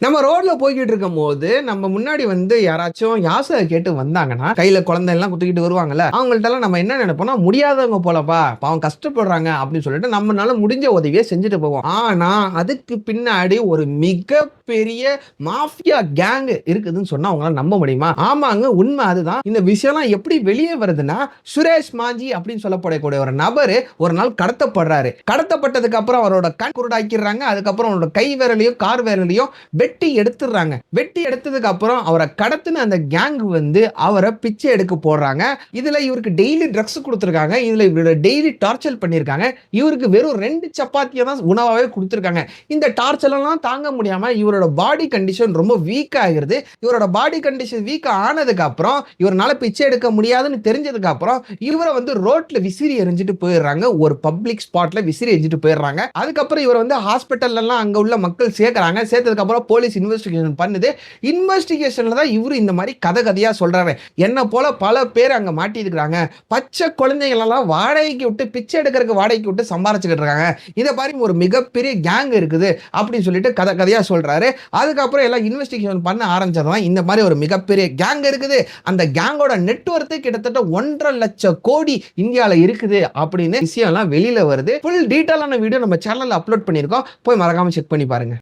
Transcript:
நம்ம ரோட்ல போய்க்கிட்டு இருக்கும்போது, நம்ம முன்னாடி வந்து யாராச்சும் யாசக கேட்டு வந்தாங்கன்னா, கையில குழந்தை எல்லாம் குடுத்துக்கிட்டு வருவாங்கல்ல. அவங்கள்ட்டலாம் நம்ம என்ன நெனைப்போம்னா, முடியாதவங்க போலப்பா, பாவம் கஷ்டப்படுறாங்க அப்படின்னு சொல்லிட்டு நம்மனால முடிஞ்ச உதவிய செஞ்சுட்டு போவோம். ஆனா, அதுக்கு பின்னாடி ஒரு மிகப்பெரிய மாஃபியா கேங் இருக்குதுன்னு சொன்னா உங்களால நம்ப முடியுமா? ஆமாங்க, உண்ம அதுதான். இந்த விஷயம்லாம் எப்படி வெளிய வருதுன்னா, சுரேஷ் மாஞ்சி அப்படின்னு சொல்லப்படக்கூடிய ஒரு நபரு ஒரு நாள் கடத்தப்படுறாரு. கடத்தப்பட்டதுக்கு அப்புறம் அவரோட கண் குருடாக்கிர்றாங்க. அதுக்கப்புறம் அவரோட கை விரலையும், கால் விரலையும் வெட்டி எடுத்துடுறாங்க. வெட்டி எடுத்ததுக்கு அப்புறம் அவர கடத்தின அந்த கேங் வந்து அவர பிச்சை எடுக்க போடுறாங்க. இதுல இவருக்கு டெய்லி ட்ரக்ஸ் குடுத்திருக்காங்க. இதுல இவர டெய்லி டார்ச்சர் பண்ணியிருக்காங்க. இவருக்கு வெறும் 2 சப்பாத்திய தான் உணவாவே குடுத்திருக்காங்க. இந்த டார்ச்சர் எல்லாம் தாங்க முடியாம இவரோட பாடி கண்டிஷன் ரொம்ப வீக் ஆகிருது. இவரோட பாடி கண்டிஷன் வீக் ஆனதுக்கு அப்புறம் இவரால பிச்சை எடுக்க முடியாதுன்னு தெரிஞ்சதுக்கு அப்புறம் இவர வந்து ரோட்ல விசிறி எறிஞ்சிட்டு போயிடுறாங்க. ஒரு பப்ளிக் ஸ்பாட்ல விசிறி எறிஞ்சிட்டு போயிடுறாங்க. அதுக்கப்புறம் இவர் வந்து ஹாஸ்பிட்டல்ல எல்லாம் அங்க உள்ள மக்கள் சேர்க்கறாங்க. சேர்த்ததுக்கு அப்புறம் போலீஸ் இன்வெஸ்டிகேஷன் பண்ணுது. இன்வெஸ்டிகேஷன்ல தான் இவரு இந்த மாரி கதையா சொல்றாரு. என்ன போல பல பேர் அங்க மாட்டியிருக்காங்க. பச்சை குழந்தைகள் எல்லாம் வாடகைக்கு விட்டு பிச்சை எடுக்கிறதுக்கு வாடகைக்கு விட்டு சம்பாரிச்சுக்கிட்டு இருக்காங்க. இத பாரு ஒரு மிகப்பெரிய கேங் இருக்குது அப்படின்னு சொல்லிட்டு கதையா சொல்றாரு. அதுக்கப்புறம் எல்லாம் இன்வெஸ்டிகேஷன் பண்ண ஆரம்பிச்சதுதான் இந்த மாரி ஒரு மிகப்பெரிய கேங் இருக்குது. அந்த கேங்கோட நெட்வொர்த் கிட்டத்தட்ட 1,50,000 கோடி இந்தியால இருக்குது அப்படின்னு விஷயம் எல்லாம் வெளியில வருது. ஃபுல் டீடைலான வீடியோ நம்ம சேனல்ல அப்லோட் பண்ணியிருக்கோம். போய் மறக்காம செக் பண்ணி பாருங்க.